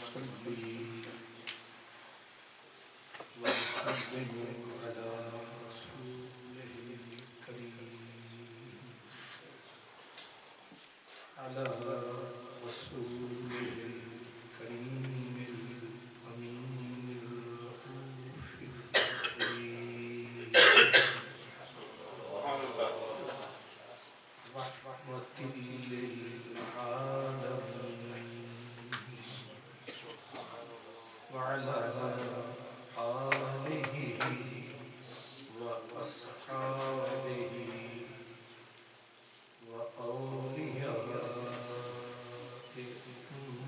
ونصلي ونسلم على رسوله الكريم على رسوله الكريم الأمين الرؤوف الرحيم رحمة للعالمين وعلى آله وأصحابه وأولياء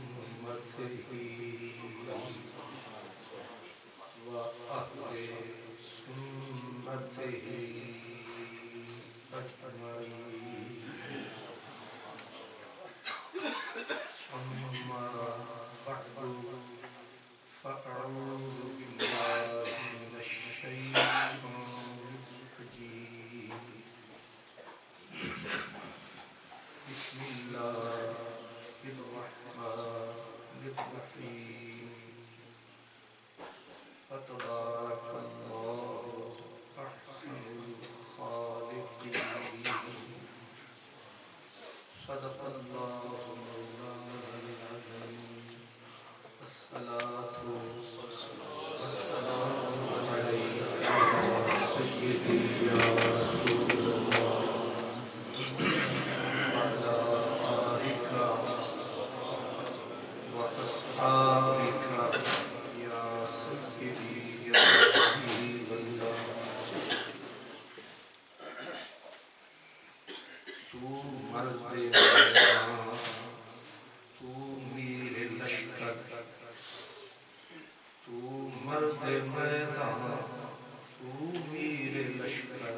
أمته وأهل سنته أجمعين أما بعد فأعوذ بالله من الشيطان الرجيم بسم الله الرحمن الرحيم فتبارك الله أحسن الخالقين صدق الله مولانا العظيم الصلاة والسلام عليك يا سيدي يا رسول الله وعلى آلك وأصحابك يا سيدي يا حبيب الله تو مرد میدان تو میر لشکر تو مرد میدان تو میر لشکر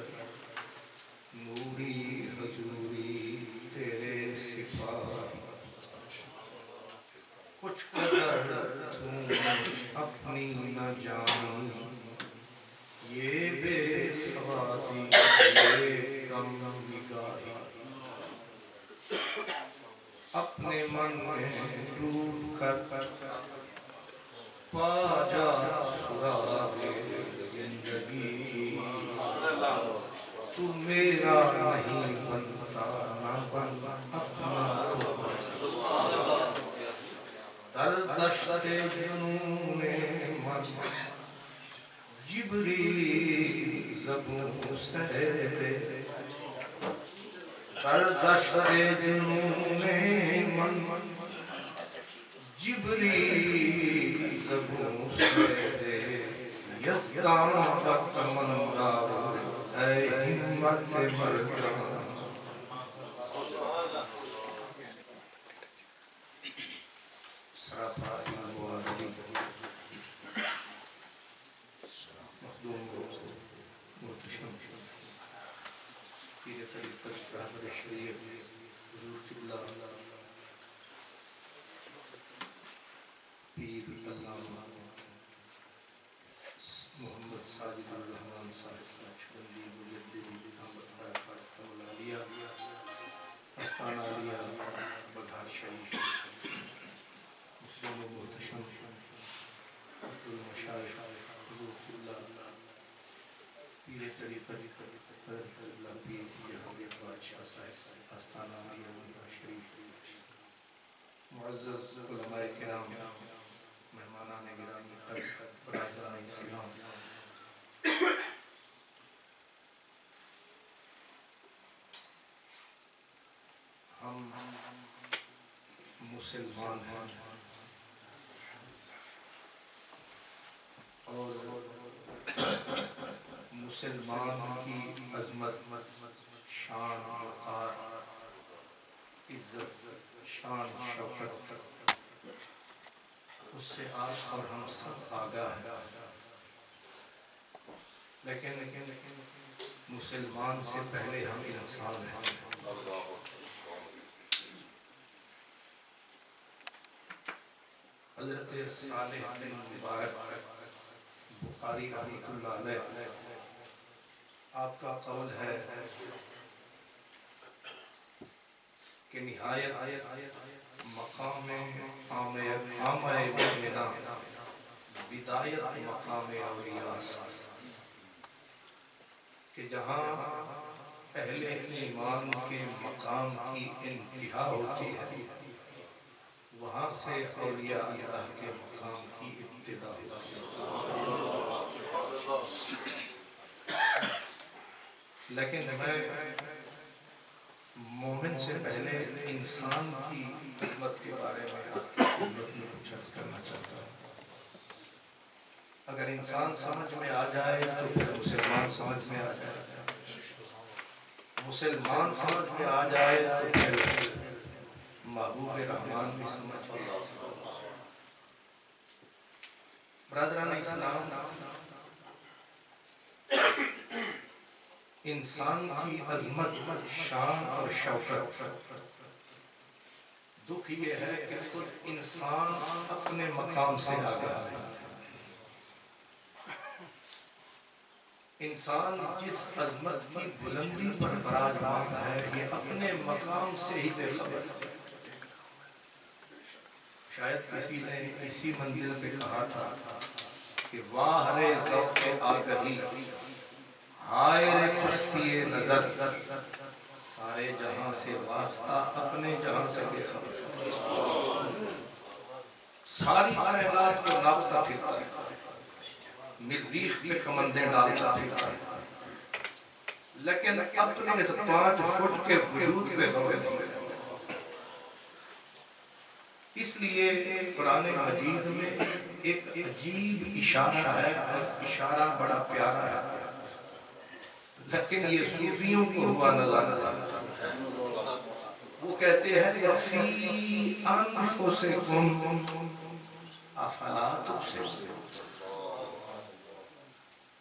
نوری حضوری تیرے سپاہ کچھ قدر تم اپنی نہ جانی یہ بے سوادی یہ کم نگاہی اپنے من میں ڈوب کر پا جا سراغ زندگی تو میرا نہیں بنتا نہ بن اپنا تو در دشت جنون من جبریل زبوں سے دے در دشت جنون من جبریل زبوں سے دے یزدان بکمندار اے ہمت مرجان سراپا الوادی مخدوم محتشم پیر طریقت رہبر شریعت حضور قبلہ پیر علامہ محمد ساجد الرحمن صاحب نقشبندی مجددی احمد برکات العالیہ استان عالیہ بگھار شریف مخدوم محتشم المشائخ حضور قبلہ پیر طریقت حضرت اللہ پیر جہانگیر بادشاہ صاحب آستانہ عالیہ بگھار شریف معزز علماء کرام مہمانان گرامی برادران اسلام ہم مسلمان ہیں اور مسلمان کی عظمت شان وقار عزت شان شوکت اس سے آپ اور ہم سب آگاہ ہیں لیکن مسلمان سے پہلے ہم انسان ہیں حضرت صالح بن مبارک بخاری رحمۃ اللہ علیہ آپ کا قول ہے کہ نہایت مقام عامہ مومنہ بدایت مقام اولیاء است کہ جہاں اہل ایمان کے مقام کی انتہا ہوتی ہے وہاں سے اولیاء اللہ کے مقام کی ابتدا ہوتی ہے۔ لیکن میں مومن سے پہلے انسان کی عظمت کے بارے میں آپ کی خدمت میں کچھ عرض کرنا چاہتا ہوں۔ اگر انسان سمجھ میں آ جائے تو پھر مسلمان سمجھ میں آ جائے، مسلمان سمجھ میں آ جائے تو پھر محبوب رحمان بھی سمجھ میں آ جائے۔ برادران اسلام، انسان کی عظمت، شان اور شوکت، دکھ یہ ہے کہ خود انسان اپنے مقام سے آگاہ نہیں۔ انسان جس عظمت کی بلندی پر براجمان ہے یہ اپنے مقام سے ہی بے خبر ہے۔ شاید کسی نے اسی منزل پہ کہا تھا کہ واہ رے ذوق آگہی، ہائے رے پستی نظر، سارے جہاں سے واسطہ اپنے جہاں سے بے خبر۔ ساری کائنات کو ناپتا پھرتا ہے، مریخ پہ کمندیں ڈالتا پھرتا ہے، لیکن اپنے اس 5 فٹ کے وجود پہ غور نہیں کرتا۔ اس لیے قرآن مجید میں ایک عجیب اشارہ ہے اور اشارہ بڑا پیارا ہے، لیکن یہ صوفیوں کو ہوا نظارہ ہے۔ وہ کہتے ہیں وَفِي أَنفُسِكُمْ أَفَلَا تُبْصِرُونَ۔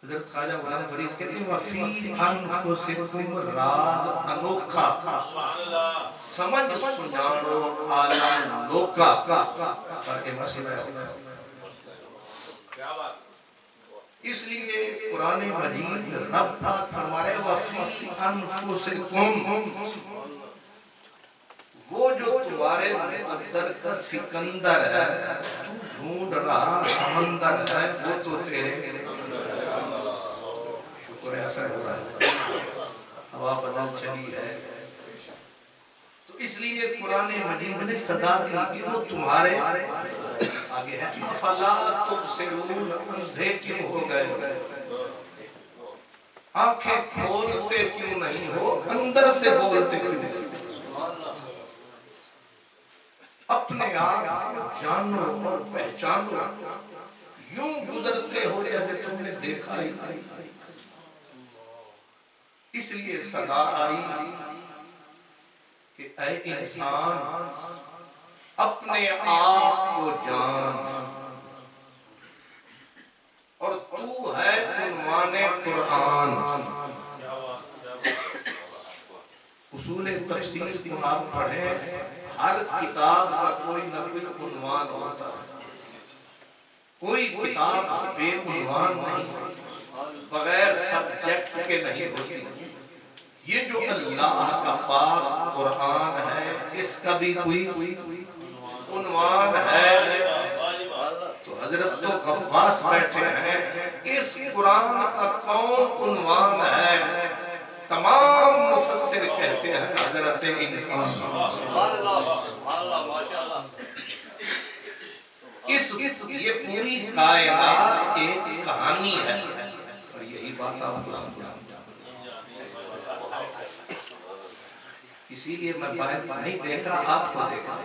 حضرت خواجہ غلام فرید کہتے ہیں وَفِي أَنفُسِكُمْ راز انوکھا، سمجھ سنجانو عالم لوکا، تاکہ مسئلہ ہوگا۔ اس لیے قرآن مجید رب پاک فرما رہے وَفِي أَنفُسِكُمْ، وہ جو تمہارے مقدر کا سکندر ہے، تو ڈھونڈ رہا سمندر ہے، وہ تو تیرے شکر اثر ہو رہا ہے، ہوا بدل چلی ہے۔ تو اس لیے قرآن مجید نے صدا دی کہ وہ تمہارے آگے ہے۔ افلا تبصرون، اندھے کیوں ہو گئے، آنکھیں کھولتے کیوں نہیں ہو، اندر سے بولتے کیوں نہیں، اپنے آپ کو جانو اور پہچانو، یوں گزرتے ہو جیسے تم نے دیکھا ہی نہیں۔ اس لیے صدا آئی کہ اے انسان اپنے آپ کو جان، اور تو ہے عنوان قرآن۔ اصول تفسیر کو آپ پڑھیں، ہر کتاب کا کوئی نہ کوئی عنوان ہوتا ہے، کوئی کتاب بے عنوان نہیں، بغیر سبجیکٹ کے نہیں ہوتی۔ یہ جو اللہ کا پاک قرآن ہے اس کا بھی کوئی عنوان ہے۔ تو حضرت تو غواص بیٹھے ہیں، اس قرآن کا کون عنوان ہے؟ تمام مفسر کہتے ہیں حضرت انسان۔ یہ پوری کائنات ایک کہانی ہے، اور یہی بات آپ کو سمجھا۔ اسی لیے میں باہر نہیں دیکھ رہا، آپ کو دیکھ رہا۔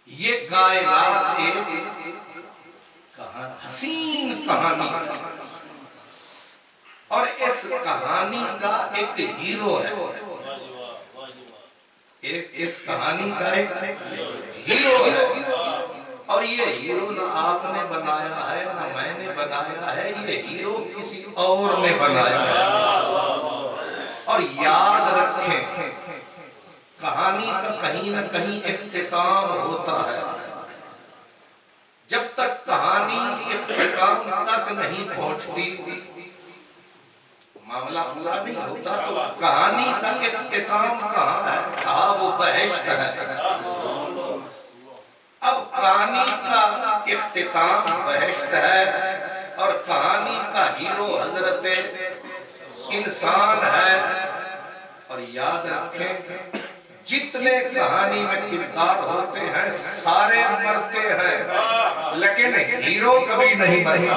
یہ کائنات ایک حسین کہانی ہے، اور اس کہانی کا ایک ہیرو ہے، اس کہانی کا ایک ہیرو ہے، اور یہ ہیرو نہ آپ نے بنایا ہے نہ میں نے بنایا ہے، یہ ہیرو کسی اور نے بنایا ہے۔ اور یاد رکھیں کہانی کا کہیں نہ کہیں اختتام ہوتا ہے، جب تک کہانی اختتام تک نہیں پہنچتی معاملہ پورا نہیں ہوتا۔ تو کہانی کا اختتام کہاں ہے؟ کہا وہ بہشت ہے۔ اب کہانی کا اختتام بہشت ہے اور کہانی کا ہیرو حضرت انسان ہے۔ اور یاد رکھیں جتنے کہانی میں کردار ہوتے ہیں سارے مرتے ہیں لیکن ہیرو کبھی نہیں مرتا۔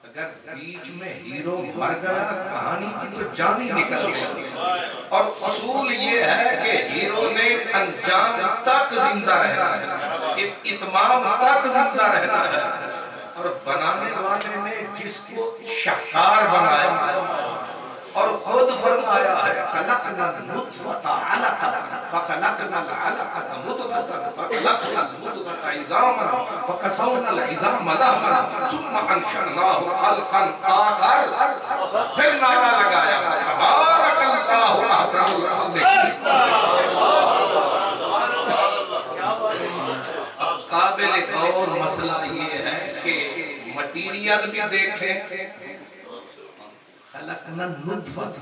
اگر بیچ میں ہیرو مر گیا کہانی کی تو جان ہی نکل گئی۔ اور اصول یہ ہے کہ ہیرو نے انجام تک زندہ رہنا ہے، اتمام تک زندہ رہنا ہے۔ اور بنانے والے نے جس کو شاہکار بنایا اور خود فرمایا ہے خلقنا النطفۃ علقۃ فخلقنا العلقۃ مضغۃ فخلقنا المضغۃ عظاما فکسونا العظام لحما ثم انشأناه خلقا آخر۔ پھر نعرہ لگایا فتبارک اللہ احسن الخالقین۔ قابل غور مسئلہ یہ ہے کہ مٹیریل بھی دیکھیں، خلقنا النطفۃ،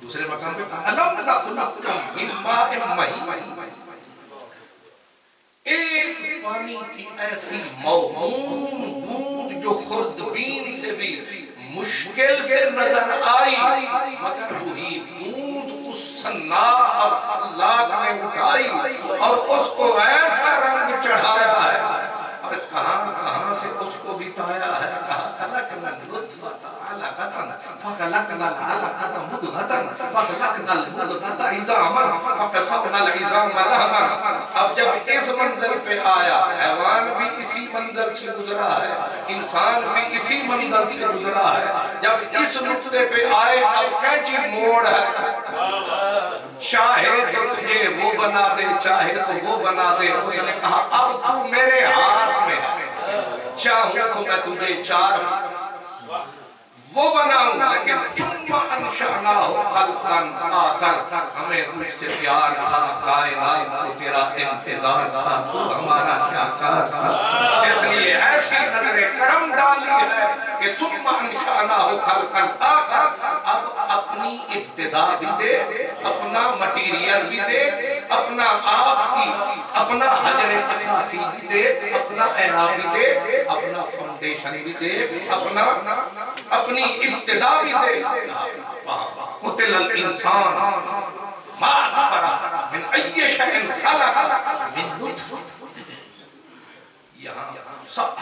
دوسرے مقام پہ علم نخلقکم من ماء مہین، ایک پانی کی ایسی موہوم بوند جو خوردبین سے بھی مشکل سے نظر آئی مگر وہی بوند اس صناع اور خلاق نے اٹھائی اور اس کو ایسا رنگ چڑھایا ہے اور کہاں سے اس کو بتایا ہے، کہا خلقنا النطفۃ علقۃ فخلقنا العلقۃ مضغۃ فخلقنا المضغۃ عظاما فکسونا العظام لحما۔ اب جب اس منزل پہ آیا حیوان بھی اسی منزل سے گزرا ہے، انسان بھی اسی منزل سے گزرا ہے، جب اس نقطے پہ آئے اب کینچی موڑ ہے، چاہے تو تجھے وہ بنا دے چاہے تو وہ بنا دے۔ اس نے کہا اب تو میرے ہاتھ میں ہے، چاہوں تو میں تجھے چار وہ بناؤں لیکن ثم انشأناه خلقا آخر۔ ہمیں تجھ سے پیار تھا، کائنات کو تیرا انتظار تھا، تو ہمارا شاہکار تھا، اس لیے ایسی نظر کرم ڈالی ہے کہ ثم انشأناه خلقا آخر۔ اب اپنی ابتدا بھی دیکھ، اپنا مٹیریل بھی دیکھ، اپنا آپ کی اپنا حجر اساسی بھی دیکھ، اپنا اعراب بھی دیکھ، اپنا فاؤنڈیشن بھی دیکھ، اپنی ابتدا بھی دیکھ۔ قتل الانسان ما اکفرہ من ای شیء خلق من نطفہ۔ یہاں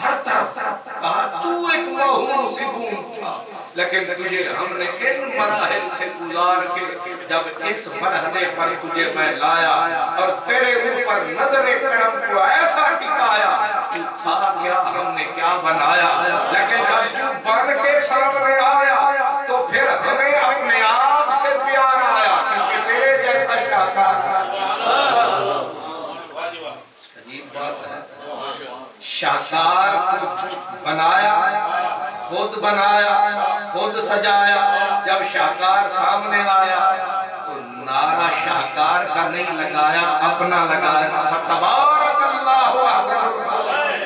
ہر طرف کہا تو ایک موہوم سی بوند تھا لیکن تجھے ہم نے ان مراحل سے گزار کے جب اس مرحلے پر تجھے میں لایا اور تیرے اوپر نظر کرم کو ایسا ٹکایا، تو تھا کیا ہم نے کیا بنایا، لیکن جب تو بن کے سامنے آیا تو پھر ہمیں اپنے آپ سے پیار آیا کیونکہ تیرے جیسا شاہکار عجیب بات ہے۔ شاہکار کو بنایا، خود بنایا، خود سجایا، جب شاہکار سامنے آیا تو نعرہ شاہکار کا نہیں لگایا، اپنا لگایا، فتبارک اللہ احسن الخالقین۔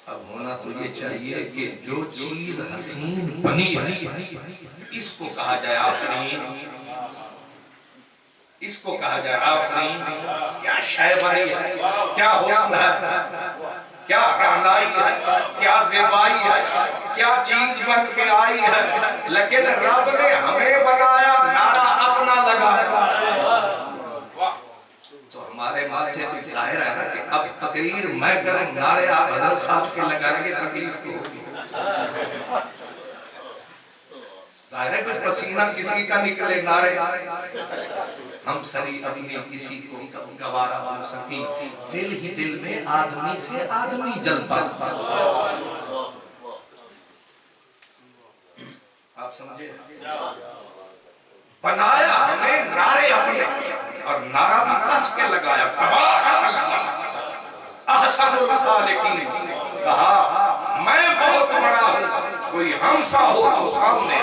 اب ہونا تو یہ چاہیے کہ جو چیز حسین بنی ہے اس کو کہا جائے آفرین، اس کو کہا جائے آفرین۔ کیا شے بنی ہے، کیا حسن ہے، کیا رعنائی ہے، کیا زیبائی ہے، کیا چیز بن کے آئی ہے، لیکن رب نے ہمیں بنایا، نعرہ اپنا لگایا۔ تو ہمارے ماتھے بھی ظاہر ہے نا کہ اب تقریر میں کروں، نعرے آپ حضرت صاحب کے لگائیں گے، تکلیف تو ہوگی۔ ظاہر ہے کہ پسینہ کسی کا نکلے، نعرے ہم سری اپنی کسی کو گوارا ہو سکی، دل ہی دل میں آدمی سے آدمی جلتا۔ آپ سمجھے، بنایا ہمیں نعرے اپنے اور نعرہ بھی کس کے لگایا، تبارک اللہ احسن الخالقین۔ کہا میں بہت بڑا ہوں، کوئی ہمسا ہو تو سامنے۔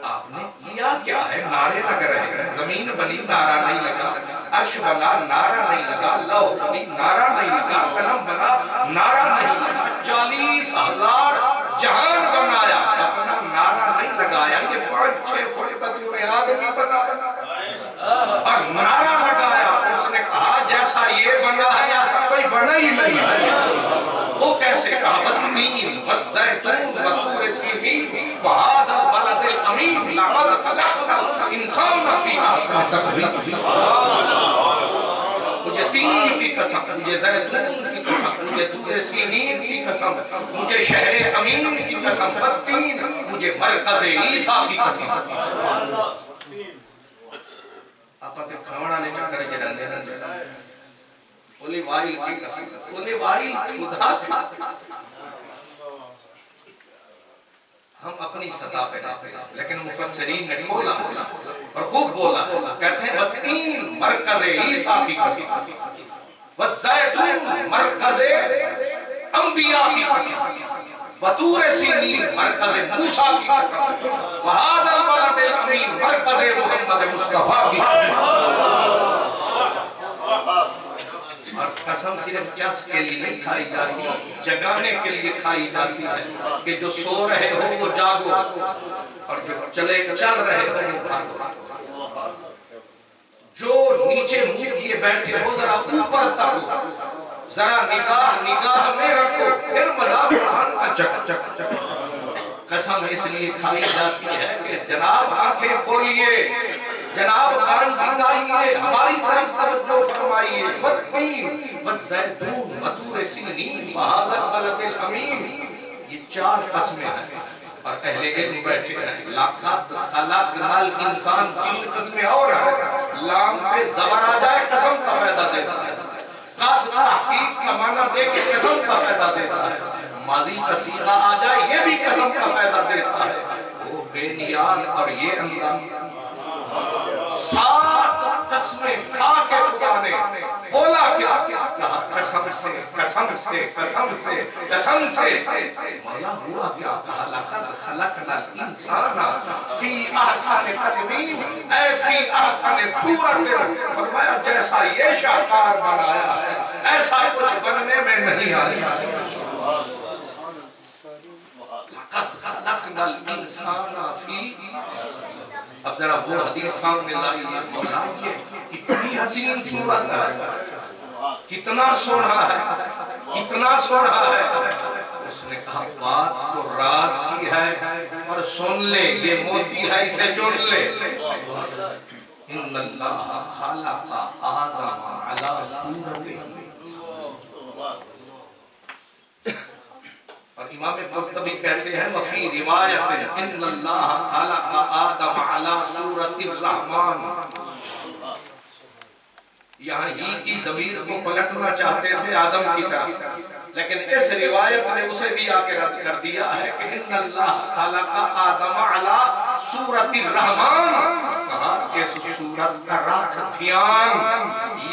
آپ نے کیا کیا ہے، نعرے لگ رہے ہیں، زمین بنی نعرہ نہیں لگا، عرش بنا نعرہ نہیں لگا، لوح بنی نعرہ نہیں لگا، قلم بنا نعرہ نہیں لگا، 40,000 5-6 فٹ کا تو نے آدمی بنایا اور نعرہ لگایا. اس نے کہا جیسا یہ بنا ہے ایسا کوئی بنا ہی نہیں ہے. وہ کیسے کہا والتین والزیتون وطور سینین وہذا البلد الامین لقد خلقنا الانسان فی احسن تقویم. مجھے تین کی قسم, مجھے زیتون کی قسم, مجھے طور سینین کی قسم, مجھے شہر امین کی قسم, والتین مجھے مرکز عیسیٰ کی قسم. آپ تے کھانا لے چکر کے رہنے نہ اولی وائل کی قسم, اولی وائل خدا کی. ہم اپنی سطح پہ رہتے ہیں لیکن مفسرین نے کھولا اور خوب بولا, کہتے ہیں والتین مرکز عیسیٰ کی قسم, والزیتون مرکز انبیاء کی قسم, وطور سینین مرکز موسیٰ کی قسم, وہذا البلد الامین مرکز محمد مصطفیٰ کی قسم. اور قسم صرف جس کے لیے نہیں کھائی جاتی, جگانے کے لیے کھائی جاتی ہے کہ جو سو رہے ہو وہ جاگو اور جو چل رہے ہو وہ بھاگو. جو نیچے منہ کیے بیٹھے ہو ذرا اوپر تک ہو, ذرا نگاہ میں رکھو, پھر مزہ قرآن کا چک. قسم اس لیے کھائی جاتی ہے کہ جناب آنکھیں کھولیے, جناب کان ٹکائیے, ہماری طرف توجہ فرمائیے. والتین والزیتون وطور سینین وہذا البلد الامین, یہ 4 قسمیں ہیں. اور اہل علم بیٹھے ہیں لقد خلقنا الانسان, 3 قسمیں اور ہیں. لام پہ زبر آ جائے قسم کا فائدہ دیتا ہے, قد تحقیق کا معنی دے کے قسم کا فائدہ دیتا ہے, ماضی کا صیغہ آ جائے یہ بھی قسم کا فائدہ دیتا ہے. وہ بے نیاز اور یہ انداز 7 قسمیں کھا کے خدا نے بولا کیا کہا قسم سے قسم سے قسم سے قسم سے. مولا ہوا کیا کہا لقد خلقنا الانسان فی احسن تقویم, اے فی احسن صورت. فرمایا جیسا یہ شاہکار بنایا ہے ایسا کچھ بننے میں نہیں آیا. لقد خلقنا الانسان فی. اب ذرا وہ حدیث سامنے لائیے, مولا یہ کتنی حسین صورت ہے, کتنا سونا ہے, کتنا سونا ہے. اس نے کہا بات تو راز کی ہے اور سن لے, یہ موتی ہے اسے چن لے. ان اللہ خلق آدم علی صورتہ. اور امام قرطبی کہتے ہیں وفی روایت ان اللہ خلق آدم علی صورت الرحمن. یہاں ہی کی ضمیر کو پلٹنا چاہتے تھے آدم کی طرف, لیکن اس روایت نے اسے بھی آ کے رد کر دیا ہے کہ ان اللہ خلق آدم علی صورت الرحمن. کہا اس صورت کا رکھ دھیان,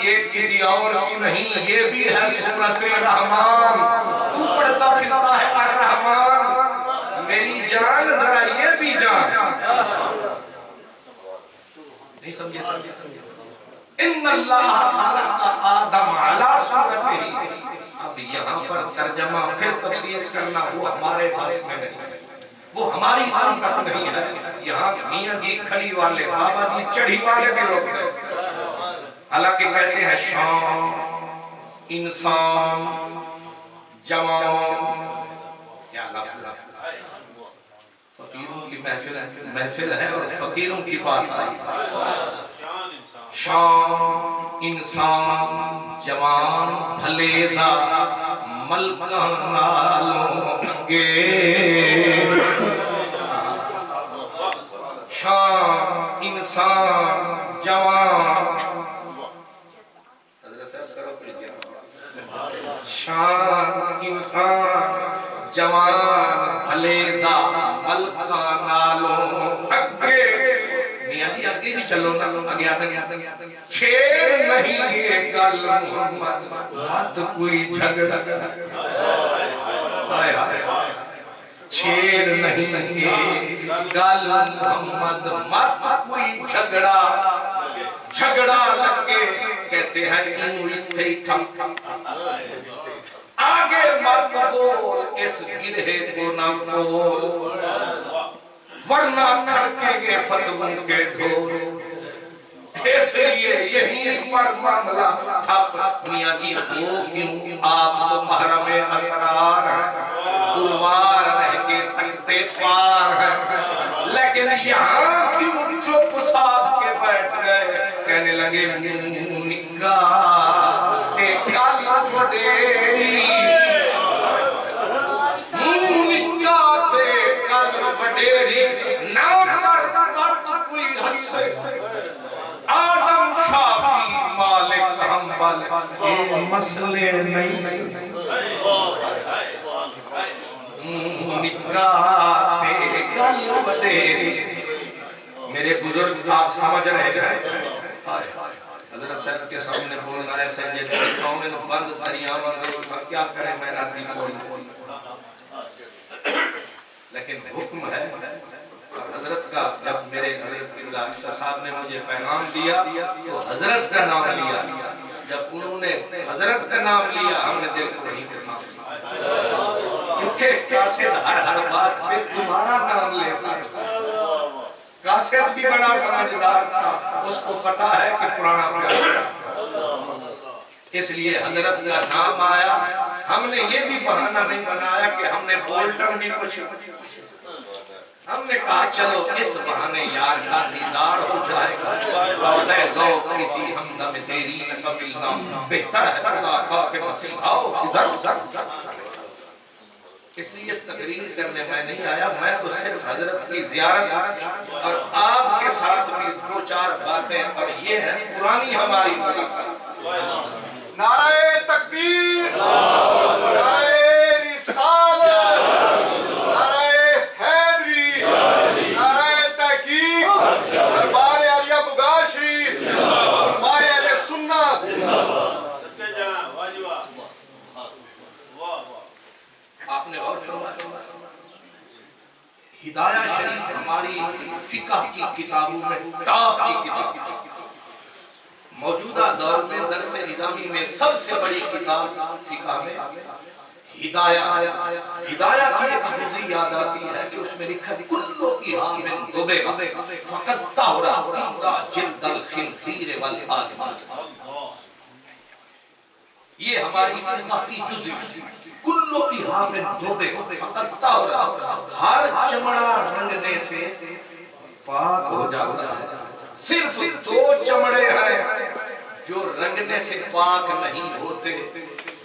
یہ کسی اور کی نہیں, یہ بھی ہے صورت رحمان. تو پڑھتا پھرتا ہے الرحمن, میری جان ذرا یہ بھی جان. نہیں سمجھے ان اللہ خلق آدم علی صورتہ. اب یہاں پر ترجمہ پھر تفسیر کرنا وہ ہمارے پاس میں نہیں, وہ ہماری طاقت نہیں ہے. یہاں میاں جی کھڑی والے, بابا جی چڑھی والے بھی روک دے. حالانکہ کہتے ہیں شام, انسان, جوان, کیا لفظ ہے. فقیروں کی محفل ہے اور فقیروں کی بات آئی. شام, انسان, جوان, بھلے دا ملکہ نالوں اگے. شام, انسان, جوان. حضرت صاحب کرو پڑھ. شام, انسان, جوان, بھلے دا ملکہ نالوں اگے. میاں جی آگے بھی چلو نا, آگے آدھیں چھیڑ نہیں یہ گل محمد مت کوئی جھگڑا. چھیڑ نہیں یہ گل محمد مت کوئی جھگڑا. جھگڑا لگے کہتے ہیں انو اتھے ٹھک, آگے مت بول, اس گرہے کو نہ کھول, ورنہ کھڑکیں بدگوں کے ڈھول، اس لیے یہیں پر معاملہ ٹھپ۔ میاں جی ہو کیوں آپ تو محرم اسرار ہیں، پروار رہ کے تکتے پار ہیں، لیکن یہاں کیوں چپ ساتھ کے بیٹھ گئے؟ کہنے لگے نکاح تے کل وڈیری، نکاح تے کل وڈیری، نہ کر بات کوئی ہنسے، آدم شافی مالک حنبل یہ مسئلے نہیں، نکاح تے کل وڈیری۔ میرے بزرگ آپ سمجھ رہے گئے، حضرت صاحب کے سامنے بولنا ایسے جیسے قومن بند دریاواں دے کیا کرے میں نادی کوئی، لیکن حکم ہے۔ اور حضرت کا جب میرے حضرت قبلہ عائشہ صاحب نے مجھے پیغام دیا تو حضرت کا نام لیا، جب انہوں نے حضرت کا نام لیا ہم نے دل کو وہیں پہ تھام لیا، کیونکہ قاصد ہر بات پہ تمہارا نام لیتا تھا۔ قاصد بھی بڑا سمجھدار تھا، اس کو پتا ہے کہ پرانا پیار، اس لیے حضرت کا نام آیا۔ ہم نے یہ بھی بہانہ نہیں بنایا کہ ہم نے بولٹن بھی کچھ، ہم نے کہا چلو اس بہانے یار کا دیدار ہو جائے گا، اور ہے ذوق کسی ہمدم تیری نہ قبلنا، بہتر ہے ملاقات مسیحاؤ ادھر۔ اس لیے تقریر کرنے میں نہیں آیا، میں تو صرف حضرت کی زیارت اور آپ کے ساتھ بھی دو چار باتیں، اور یہ ہے پرانی ہماری ملاقات۔ نعرہ تکبیر، نعرہ رسالت، نعرہ حیدری، نعرہ تحقیق، دربار عالیہ بغداد شریف، علماء اہل سنت۔ آپ نے غور فرمایا ہدایہ شریف ہماری فقہ کی کتابوں میں ٹاپ کی کتاب، موجودہ دور میں درس نظامی میں سب سے بڑی کتاب فقہ میں ہدایہ۔ ہدایہ کی ایک جزی یاد آتی ہے کہ اس میں لکھا کلو ایہام دوبیغا فقط طہرا الا جلد الخنزیر والآدم۔ یہ ہماری فقہ کی جزی، کلو ایہام دوبیغا فقط طہرا، ہر چمڑا رنگنے سے پاک ہو جاتا ہے، صرف دو چمڑے ہیں جو رنگنے سے پاک نہیں ہوتے،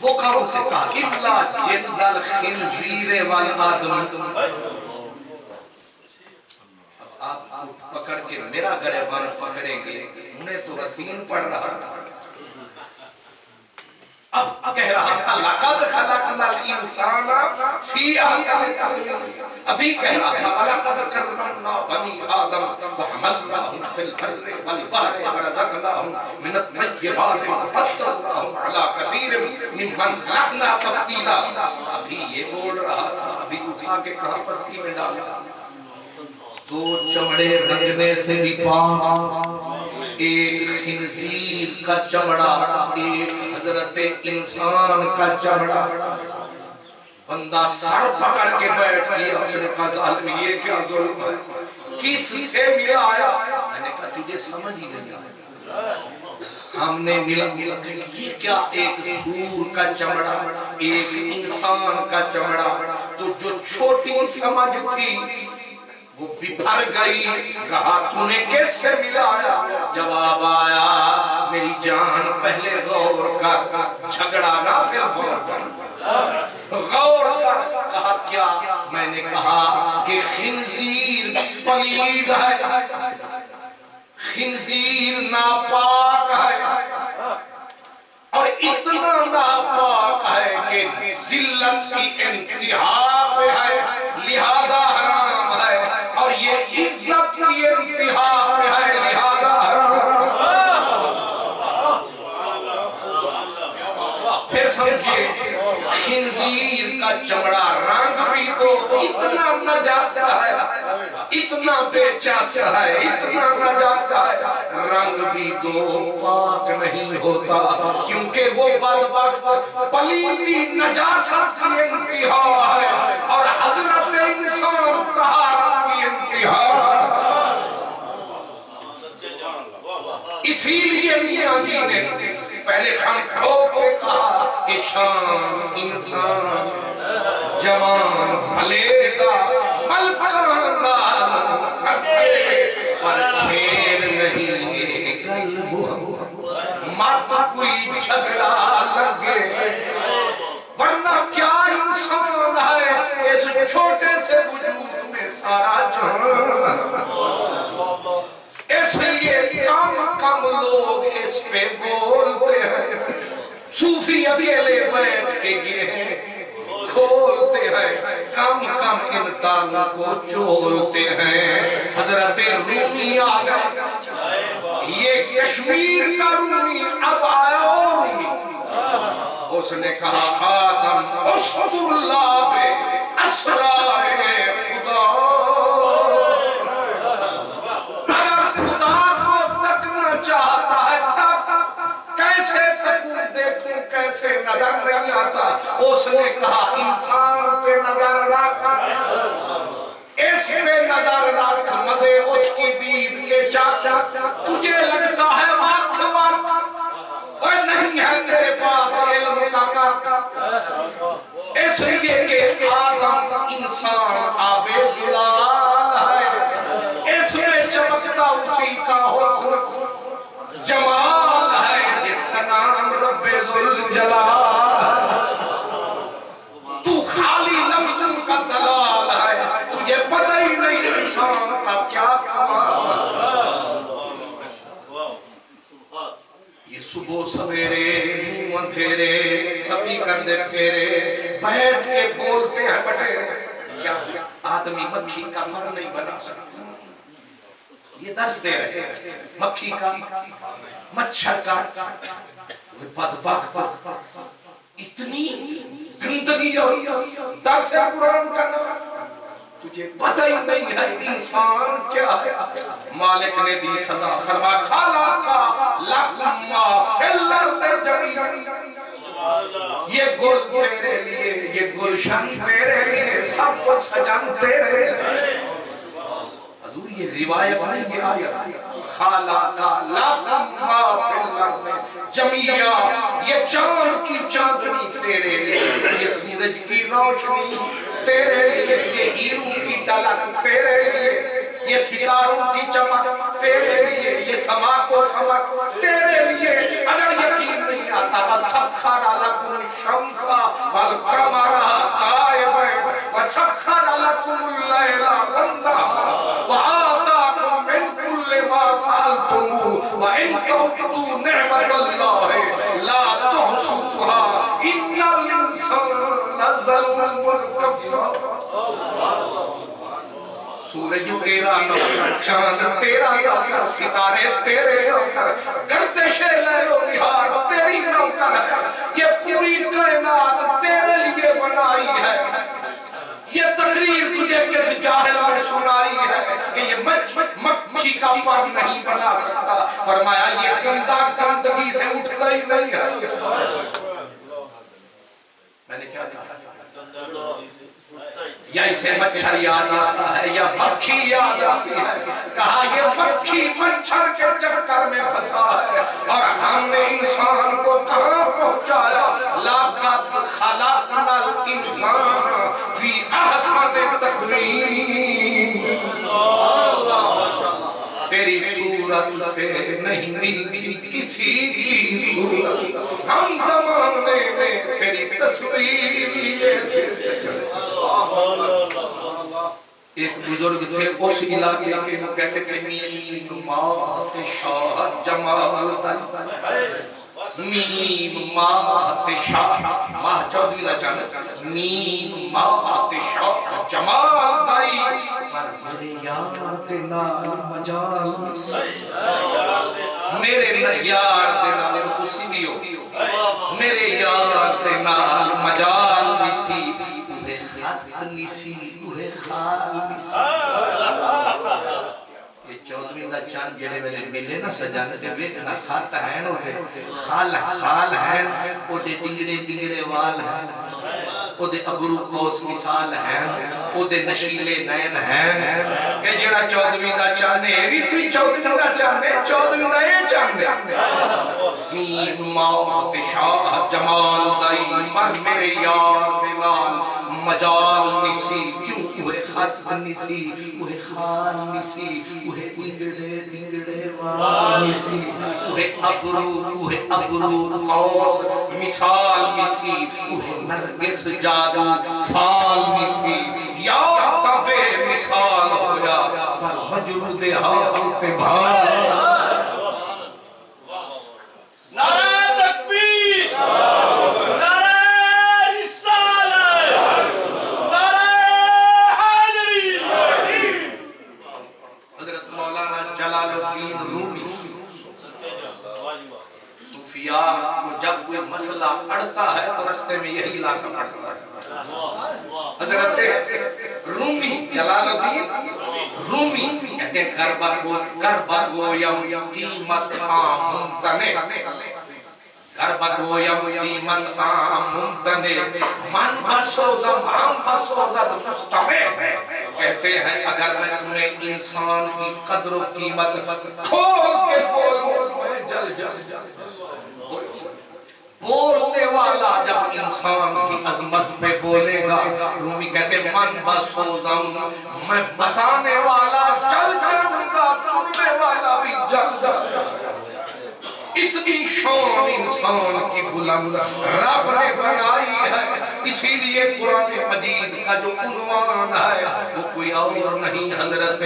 وہ کون سے کہا الا جلد الخنزیر والآدم۔ اب آپ پکڑ کے میرا گریبان پکڑیں گے، انہیں تو رتین پڑھ رہا تھا، اب کہہ رہا تھا لَقَدْ خَلَقْنَا الْإِنسَانَ فِي أَحْسَنِ تَقْوِيمٍ، ابھی کہہ رہا تھا وَلَقَدْ كَرَّمْنَا بَنِي آدَمَ وَحَمَلْنَاهُمْ فِي الْبَرِّ وَالْبَحْرِ وَرَزَقْنَاهُمْ مِنَ الطَّيِّبَاتِ وَفَضَّلْنَاهُمْ عَلَى كَثِيرٍ مِّمَّنْ خَلَقْنَا تَفْضِيلًا۔ ابھی یہ بول رہا تھا، ابھی اٹھا کے کہاں پستی میں ڈالا، دو چمڑے رنگنے سے بھی پاک، ایک خنزیر کا چمڑا، ایک حضرت انسان کا چمڑا۔ بندہ سر پکڑ کے بیٹھ گیا، اس نے کہا ظالم یہ کیا ظلم ہے، کس سے ملایا؟ میں نے کہا تجھے سمجھ ہی نہیں آیا، ہم نے ملا کہ یہ کیا، ایک سور کا چمڑا ایک انسان کا چمڑا۔ تو جو چھوٹی سمجھ تھی وہ بپھر گئی، کہا تو نے کس سے ملایا؟ جواب آیا میری جان پہلے غور کر، جھگڑا نہ پھر غور کر، غور کر۔ کہا کیا؟ میں نے کہا کہ خنزیر پلید ہے، خنزیر ناپاک ہے، اور اتنا ناپاک ہے کہ ذلت کی انتہا پہ ہے، لہذا حرام ہے، اور یہ عزت کی انتہا پہ ہے، لہذا حرام۔ پھر سمجھے خنزیر کا چمڑا رنگ بھی تو اتنا نجاسہ ہے، اتنا بے چاسہ ہے، اتنا نجاسہ ہے، رنگ بھی تو پاک نہیں ہوتا، کیونکہ وہ بدبخت پلیتی نجاست کی انتہا ہے، اور حضرت انسان طہارت کی انتہا ہے۔ اسی لیے میاں جی نے پہلے ہم ٹھوک کے کہا کہ شان انسان جوان بھلے گا ملکان پر شیر نہیں قلب مت کوئی جھگڑا لگے ورنہ کیا انسان ہے اس چھوٹے سے وجود میں سارا جہان اس لیے کم لوگ اس پہ بولتے ہیں صوفی اکیلے بیٹھ کے گرہیں کھولتے ہیں کم ان تاروں کو چولتے ہیں حضرت رومی آگئے یہ کشمیر کا رومی اب آیا رومی اس نے کہا خاتم اسطر اللہ بے اسرار خدا اگر خدا کو تکنا چاہتا ہے تب کیسے تکوں دیکھوں کیسے نظر نہیں آتا اس نے کہا انسان پہ نظر رکھ اس پہ نظر رکھ مزے اس کی دید کے چاچا تجھے لگتا ہے وقت اور نہیں ہے تیرے پاس علم کا اس لیے کہ آدم انسان آب جلال ہے اس میں چمکتا اسی کا حسن جمال ہے جس کا نام رب ذوالجلال تو خالی لفظوں کا دلال ہے تجھے پتہ ہی نہیں انسان کا کیا کمال یہ صبح سویرے منہ اندھیرے سپی کر دے پھیرے بیٹھ کے بولتے ہیں بٹیرے کیا آدمی مکھی کا پر نہیں بنا سکتا یہ درس دے رہے ہیں مکھی کا مچھر کا وہ بدبخت اتنی گندگی اور درس قرآن کا نام تجھے پتہ ہی نہیں ہے انسان کیا ہے مالک نے دی صدا فرما خالقا لکم ما فی الارض جمیعا یہ گل تیرے لیے یہ گلشن تیرے لیے سب کچھ سجن تیرے لیے حضور یہ روایت نہیں یہ آیت خالقا لکم ما فی الارض جمیعا یہ چاند کی چاندنی تیرے لیے یہ سورج کی روشنی تیرے لیے یہ ہیروں کی ڈلک تیرے لیے یہ ستاروں کی چمک تیرے لیے یہ سما کو سمک تیرے لیے اگر یقین نہیں آتا وَسَخَّرَ لَكُمُ الشَّمْسَ وَالْقَمَرَ دَائِبَيْنِ وَسَخَّرَ لَكُمُ اللَّيْلَ وَالنَّهَارَ وَآتَاكُم مِّن كُلِّ مَا سَأَلْتُمُوهُ وَإِن تَعُدُّوا نِعْمَةَ اللَّهِ لَا تُحْصُوهَا إِنَّ الْإِنسَانَ لَظَلُومٌ كَفَّارٌ سورج تیرا نوکر چاند تیرا نوکر ستارے تیرے نوکر گردش لیل و نہار تیری نوکر ہے یہ پوری کائنات تیرے لیے بنائی ہے یہ تقریر تجھے کس جاہل میں سنائی ہے کہ یہ مکھی کا پر نہیں بنا سکتا فرمایا یہ گندہ گندگی سے اٹھتا ہی نہیں ہے میں نے کیا کہا یا اسے مچھر یاد آتا ہے یا مکھی یاد آتی ہے کہا یہ مکھی مچھر کے چکر میں پھنسا ہے اور ہم نے انسان کو کہاں پہنچایا لَقَدْ خَلَقْنَا الْإِنسَانَ فِي أَحْسَنِ تَقْوِيمٍ تیری صورت سے نہیں ملتی کسی کی صورت ہم زمانے میں تیری تصویر لیے پھرتے ہیں ایک بزرگ تھے اس علاقے کے وہ کہتے تھے میم مات شاہ جمال میم مات شاہ ماہ چودھری نہ جانا میم مات شاہ جمال دائی پر میرے یار دے نال مجال میرے یار دے نال تو سی بھی ہو میرے یار دے نال مجال نسی اوہ خط نسی اوہ خال نسی یہ چودھری دا چاند جڑے ویلے ملے نا سجانتے ویکھنا خط ہیں وہ خال ہیں وہ دے ڈنگڑے ڈنگڑے وال ہیں او دے ابرو قوس مثال ہیں او دے نشیلے نین ہیں اے جڑا 14ویں دا چاہنے اے بھی کوئی 14ویں دا چاہنے 14ویں دا اے چاہنے مین موت شاہ جمال دائی پر میرے یار دلال مجال نسی کیوں کوئے خط نسی کوئے خان نسی کوئے انگڑے وال نسی کوئے ابرو قوس مثال نسی کوئے نرگس جادو فال نسی یار تبے مثال ہویا پر مجرود حالت بھال نعرہ تکبیر نعرہ رسالت نعرہ حیدری حضرت مولانا جلال الدین رومی صوفیاء کو جب کوئی مسئلہ اڑتا ہے تو رستے میں یہی علاقہ پڑتا ہے حضرت رومی جلال الدین رومی کہتے ہیں کربا گویم قیمت عام ممتنے کربا گویم قیمت عام ممتنے من بسوزم ہم بسوزد مستمع کہتے ہیں اگر میں تمہیں انسان کی قدر و قیمت کھول کے بولوں میں جل بولنے والا جب انسان کی عظمت پہ بولے گا رومی کہتے ہیں من بسوزم میں بتانے والا جل جاؤں گا سننے والا بھی جل جاؤں گا اتنی شان انسان کی بلند رب نے بنائی ہے اسی لیے قرآن مجید کا جو عنوان ہے وہ کوئی اور نہیں حضرت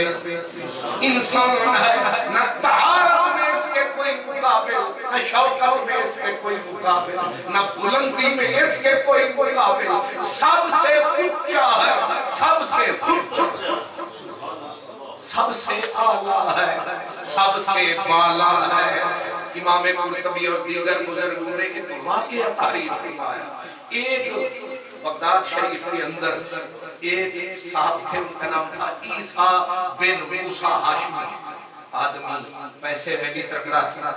انسان ہے نہ طہارت میں اس کے کوئی مقابل نہ شوکت میں اس کے کوئی مقابل نہ بلندی میں اس کے کوئی مقابل سب سے اونچا ہے سب سے سچا سب سے اعلیٰ ہے سب سے بالا ہے امام قرطبی اور دیگر بزرگوں نے ایک واقعہ تعریف فرمایا ایک بغداد شریف کے اندر ایک صاحب تھے ان کا نام تھا عیسیٰ بن موسیٰ ہاشمی آدمی پیسے میں بھی تکڑا تھا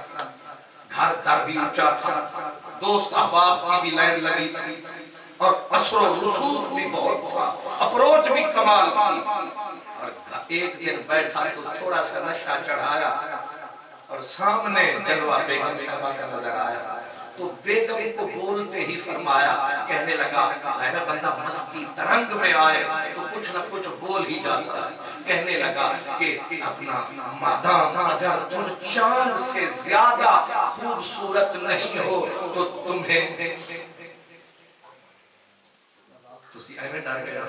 گھر در بھی اونچا تھا دوست احباب کی بھی لائن لگی تھی اور اثر و رسوخ بھی بہت تھا اپروچ بھی کمال تھی اور ایک دن بیٹھا تو تھوڑا سا نشہ چڑھایا اور سامنے جلوہ بیگم صاحبہ کا نظر آیا تو بیگم کو بولتے ہی فرمایا کہنے لگا غیر بندہ مستی ترنگ میں آئے تو کچھ نہ کچھ بول ہی جاتا ہے کہنے لگا کہ اپنا مادام اگر تم چاند سے زیادہ خوبصورت نہیں ہو تو تمہیں تسی ایمیں ڈر گیا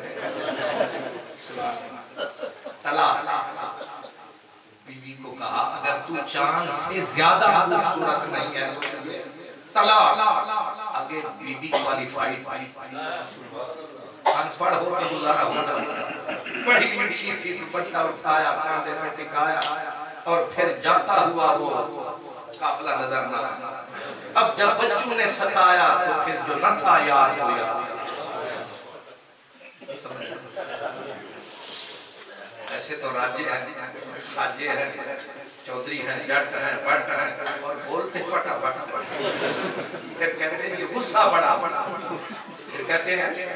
طلاق بی بی کو کہا اگر تو چاند سے زیادہ خوبصورت نہیں ہے تو تجھے طلاق آگے بی بی کوالیفائیڈ تھی انپڑھ ہو تو گزارا ہو جاتا بڑی لکھی تھی دوپٹہ اٹھایا کاندھے میں ٹکایا اور پھر جاتا ہوا وہ قافلہ نظر نہ آیا اب جب بچوں نے ستایا تو پھر جو نہ تھا یار ہو یار ایسے تو راجے ہیں چودھری ہیں جٹ ہیں بٹ ہیں اور بولتے فٹا فٹا پھر کہتے ہیں یہ غصہ بڑا پھر کہتے ہیں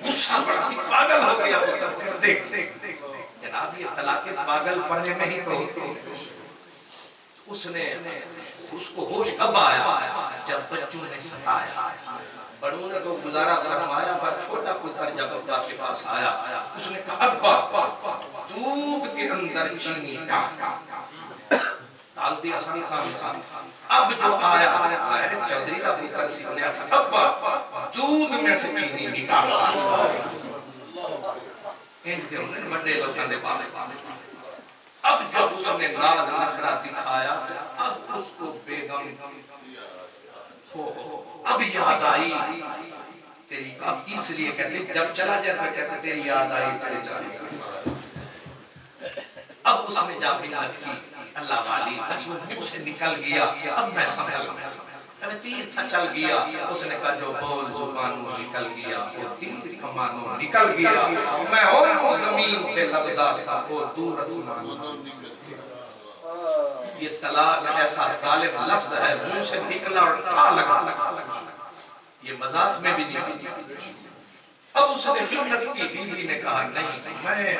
غصہ بڑا پاگل ہو گیا پتر کر دیکھ جناب یہ طلاق پاگل پنے میں ہی تو ہوتی اس کو ہوش کب آیا جب بچوں نے ستایا بڑوں نے تو گزارا فرمایا پر چھوٹا پتر جب ابا کے پاس آیا اس نے کہا ابا دودھ کے اندر چینی ڈال دیا آسان کام تھا اب جو آیا ظاہر چودھری کا پتر سی نے کہا ابا دودھ میں سے چینی نکال انج دے ہوندے بڑے لوگاں دے باہر اب جب اس نے ناز نخرہ دکھایا اب اس کو بیگم اب یاد آئی تیری اب اس لیے کہتے جب چلا جائے تو کہتے تیری یاد آئی تیرے جانے کا اب اس نے جا منت کی اللہ والی بس وہ منہ سے نکل گیا اب میں سنبھل میں اب تیر تھا چل گیا اس نے کہا جو بول زبانوں نکل گیا وہ تیر کمانوں نکل گیا میں ہوں کو زمین تے لبدا سا وہ دور اسمانوں یہ طلاق ایسا ظالم لفظ ہے منہ سے نکلا اور ٹھا لگا یہ مذاق میں بھی نہیں اب اس نے ہندت کی بیوی نے کہا نہیں میں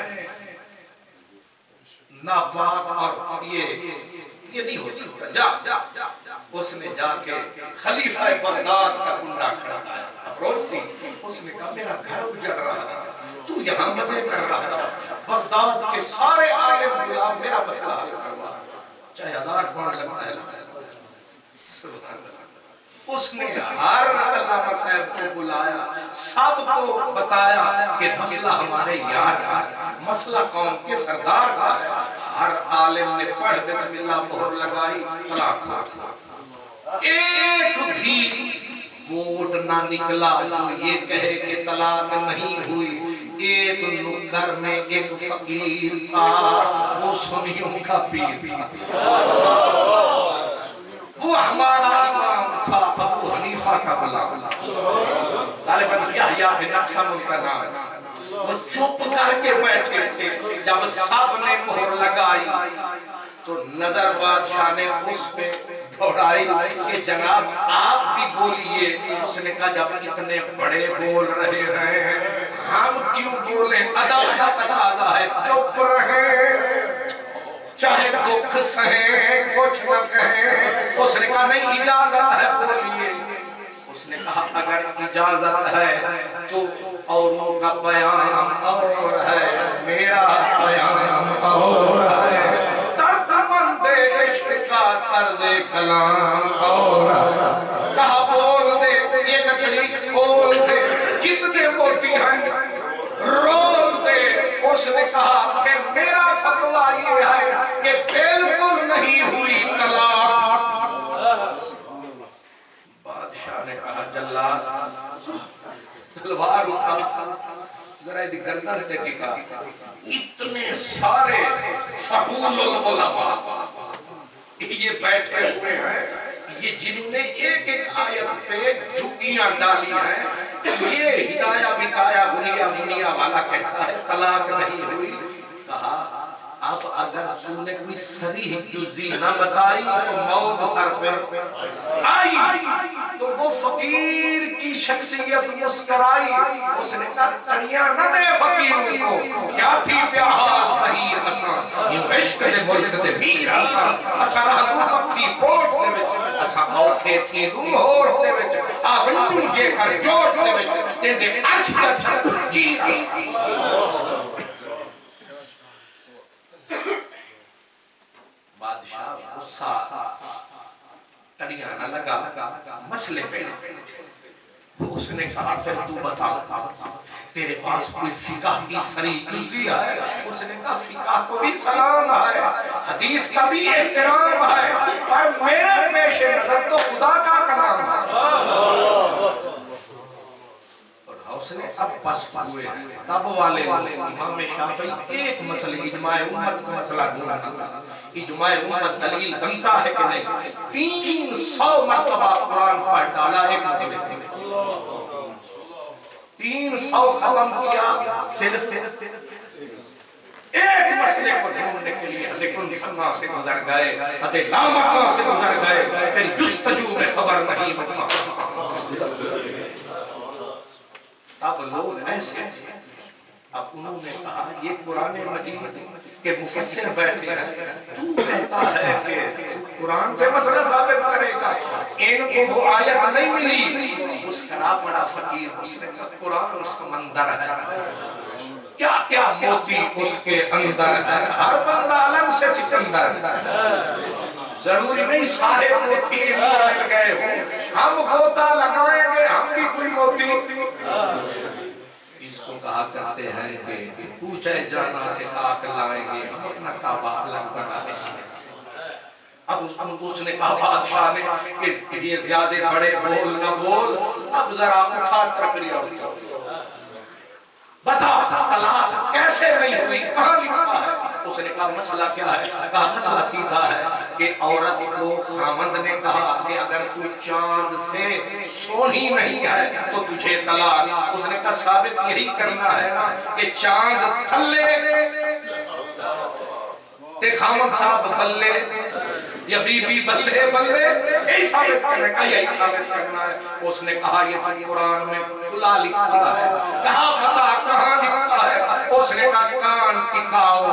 ناپاک اور یہ نہیں ہو سکتا، جا۔ اس نے جا کے خلیفہ بغداد کا کنڈا کھڑکایا، اپروچ تھی، اس نے کہا میرا گھر اجڑ رہا ہے، تو یہاں مزے کر رہا ہے، بغداد کے سارے عالم بلا، میرا مسئلہ حل کروا، چاہے 1000 پاؤنڈ لگتا ہے۔ سبحان اللہ۔ اس نے ہر علامہ صاحب کو بلایا، سب کو بتایا کہ مسئلہ ہمارے یار کا، مسئلہ قوم کے سردار کا ہے۔ ہر عالم نے پڑھ بسم اللہ مہر لگائی، طلاق ہو گئی۔ ایک بھی ووٹ نہ نکلا جو یہ کہے کہ طلاق نہیں ہوئی۔ ایک نکر میں ایک فقیر تھا، وہ سنیوں کا پیر تھا، وہ ہمارا امام تھا، ابو حنیفہ کا غلام، غالباً یحییٰ بن اقسم کا نام تھا۔ وہ چپ کر کے بیٹھے تھے، جب سب نے مہر لگائی تو نظر بادشاہ نے اس پہ دوڑائی کہ جناب آپ بھی بولیے۔ اس نے کہا جب اتنے بڑے بول رہے ہیں ہم کیوں بولیں، ادب کا تقاضا ہے چپ رہیں، چاہے دکھ سہیں کچھ نہ کہیں۔ اس نے کہا نہیں اجازت ہے بولیے۔ اس نے کہا اگر اجازت ہے تو اوروں کا پیام اور ہے، میرا پیام اور ہے، درد مند عشق کا طرز کلام اور ہے۔ کہا بول دے یہ گٹھڑی کھول دے، جتنے موتی ہیں رول دے۔ اس نے کہا کہ میرا فتویٰ یہ ہے کہ بالکل نہیں ہوئی طلاق۔ بادشاہ نے کہا جلاد تلوار اٹھا، ذرا دی گردن تے ٹکا۔ اتنے سارے فقول العلماء یہ بیٹھے ہوئے ہیں، یہ جنہوں نے ایک ایک آیت پہ جھگیاں ڈالی ہیں، یہ ہدایہ بکایا گنیا منیا والا کہتا ہے طلاق نہیں ہوئی۔ کہا اب اگر تم نے کوئی صریح جزی نہ بتائی تو موت سر پہ آئی۔ تو وہ فقیر کی شخصیت مسکرائی، اس نے کہا تڑیاں نہ دے فقیروں کو، کیا تھی پیاہال فقیر اساں، یہ عشق دے ملک دے میر اساں، اساں رہ دو مخفی پوٹ دے وچ، اساں اوکھے تھی دو مہور دے وچ، آونڈو جے کر جوٹ دے وچ، دے دے عرش دا چھت چیر اساں۔ بادشاہ غصہ تڑیاں نہ لگا، مسئلے پہ اس نے کہا پھر تو بتا تیرے پاس کوئی فقہ کی صریح جزی ہے؟ اس نے کہا فقہ کو بھی سلام ہے، حدیث کا بھی احترام ہے، پر میرے پیش نظر تو خدا کا کلام ہے۔ اس نے اب بس ہوئے ہیں، تب والے امام شافعی ایک مسئلہ اجماع امت کا مسئلہ ڈھونڈنا تھا، اجماع امت دلیل بنتا ہے کہ نہیں۔ 300 مرتبہ قرآن پڑھ ڈالا ایک مسئلے کے، 300 ختم کیا، صرف ایک مسئلے کو ڈھونڈنے کے لیے حد کن فقہ سے گزر گئے، حد لامکہ سے گزر گئے، تیری جستجو میں خبر نہیں ہوتا۔ اب لوگ ایسے تھے، اب انہوں نے کہا یہ قرآن مجید کے مفسر بیٹھے ہیں، تو کہتا ہے کہ تو قرآن سے مسئلہ ثابت کرے گا، ان کو وہ آیت نہیں ملی۔ مسکرا پڑا فقیر، اس نے کہا قرآن سمندر ہے، کیا کیا موتی اس کے اندر ہے، ہر بندہ الگ سے سکندر ہے، ضروری نہیں سارے موتی مل گئے ہوں، ہم غوطہ لگائیں گے ہم بھی کوئی موتی۔ اس کو کہا کرتے ہیں کہ پوچھے جانا سے خاک لائیں گے، ہم اپنا کعبہ الگ بنائیں گے۔ اب اس نے کہا بادشاہ نے کہ یہ زیادہ بڑے بول نہ بول، اب ذرا اٹھا ترکڑی اور بتا طلاق کیسے نہیں ہوئی، کہاں لکھا ہے؟ اس نے کہا مسئلہ کیا ہے؟ کہا مسئلہ سیدھا ہے کہ عورت کو خاوند نے کہا کہ اگر تو چاند سے سونی نہیں ہے تو تجھے طلاق۔ اس نے کہا ثابت یہی کرنا ہے نا کہ چاند تھلے تے خاوند صاحب بلے، یا بی بی بلے بلے یہی ثابت کرنے کا، یہی ثابت کرنا ہے۔ اس نے کہا یہ تو قرآن میں کھلا لکھا ہے۔ کہا بتا کہاں لکھا ہے؟ اس نے کہا کان ٹکاؤ،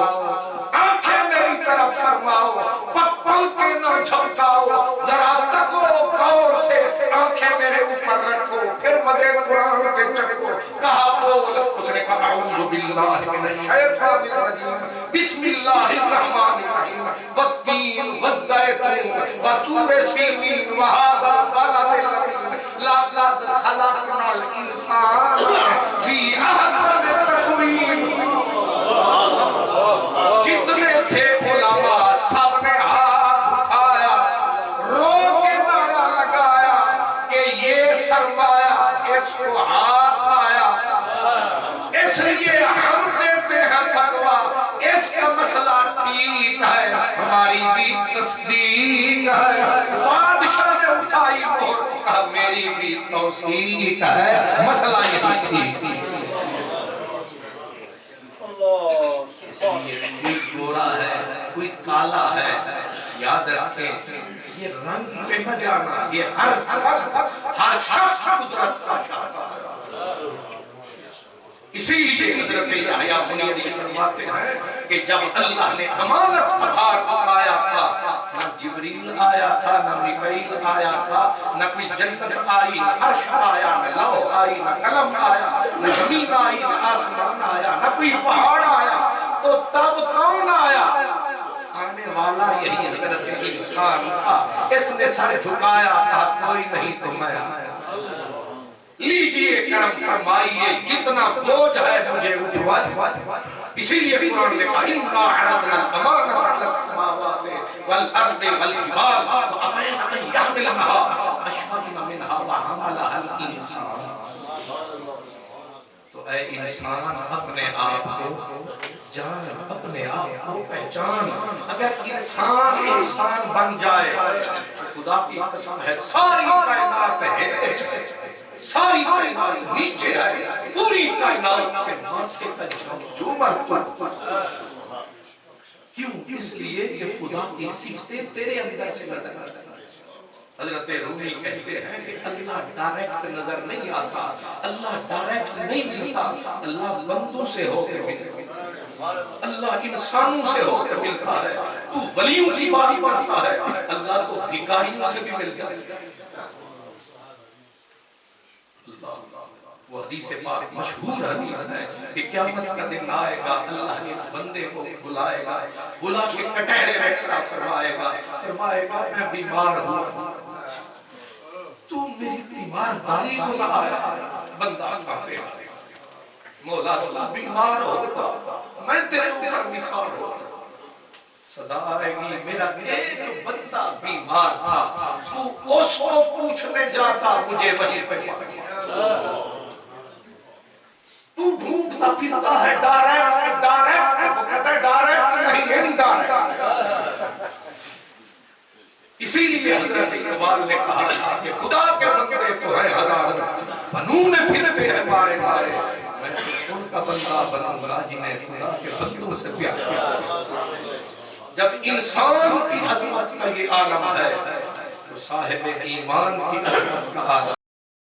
آنکھیں میری طرف فرماؤ، پل کے نہ جھپکاؤ، ذرا تکو غور سے، آنکھیں میرے اوپر رکھو، پھر مزے قرآن کے چکھو۔ کہا بول، اس نے کہا اعوذ باللہ من الشیطان الرجیم، بسم اللہ الرحمن الرحیم، والتین والزیتون وطور سینین وہذا البلد الامین، لقد خلقنا الانسان فی احسن تقویم۔ جتنے تھے علماء سب نے ہاتھ اٹھایا، رو کے نعرہ لگایا کہ یہ سرمایہ اس کو ہاتھ آیا، اس لیے ہم دیتے ہیں فتویٰ، اس کا مسئلہ ٹھیک ہے، ہماری بھی تصدیق ہے۔ بادشاہ نے اٹھائی مہر، کہا میری بھی توثیق ہے، مسئلہ یہی ٹھیک ہے۔ کوئی گورا ہے، کوئی کالا ہے، یاد رکھیں یہ رنگ پہ نہ جانا، یہ ہر فرد ہر شخص قدرت کا شاہکار ہے۔ اسی لیے حضرت یحییٰ بنیری فرماتے ہیں کہ جب اللہ نے امانت کا بھار اٹھایا تھا، نہ جبریل آیا تھا، نہ میکائیل آیا تھا، نہ کوئی جنت آئی، نہ عرش آیا، نہ لوح آئی، نہ قلم آیا، نہ زمین آئی، نہ آسمان آیا، نہ کوئی پہاڑ آیا، تو تب کون آیا؟ آنے والا یہی حضرت انسان تھا۔ اس نے سر جھکایا، کہا کوئی نہیں تو میں آیا، لیجئے کرم فرمائیے، جتنا بوجھ ہے مجھے اٹھوائے۔ اسی لیے قرآن نے کہا اِنَّا عَرَضْنَا الْأَمَانَةَ عَلَى السَّمَاوَاتِ وَالْأَرْضِ وَالْجِبَالِ فَأَبَيْنَ أَن يَحْمِلْنَهَا وَأَشْفَقْنَ مِنْهَا وَحَمَلَهَا الْإِنسَانُ۔ تو اے انسان اپنے آپ کو جان، اپنے آپ کو پہچان۔ اگر انسان بن جائے تو خدا کی قسم ہے ساری کائنات ہے، ساری کائنات نیچے آئے، پوری کائنات کے ماتھے کا جھومر تو کیوں؟ اس لیے کہ خدا کی صفتیں تیرے اندر سے نظر آتی ہیں۔ حضرت رومی کہتے ہیں کہ اللہ ڈائریکٹ نظر نہیں آتا، اللہ ڈائریکٹ نہیں ملتا، اللہ بندوں سے ہو کے ملتا ہے، اللہ انسانوں سے ہو کے ملتا ہے۔ تو ولیوں کی بات کرتا ہے، اللہ کو بھکاریوں سے بھی مل جاتا ہے۔ وہ حدیث پاک مشہور حدیث ہے کہ قیامت کا دن آئے گا، اللہ ایک بندے کو بلائے گا، بلا کے کٹہرے میں کھڑا فرمائے گا، فرمائے گا میں بیمار ہوا، تو میری تیمارداری کو نہ آیا۔ بندہ کہے گا مولا تو بیمار ہوتا میں تیرے اوپر نثار ہوتا۔ صدا آئے گی میرا ایک بندہ بیمار تھا، تو اس کو پوچھنے جاتا مجھے وہیں پہ پاتا۔ تو ڈھونڈتا پھرتا ہے ڈائریکٹ، وہ کہتا ہے ڈائریکٹ نہیں انڈائریکٹ۔ اسی لیے حضرت اقبال نے کہا تھا کہ خدا کے بندے تو ہیں ہزاروں، بنوں میں پھرتے ہیں مارے مارے، میں ان کا بندہ بنوں گا جنہیں خدا کے بندوں سے پیار ہے۔ جب انسان کی عظمت کا یہ عالم ہے تو صاحب ایمان کی عظمت کا عالم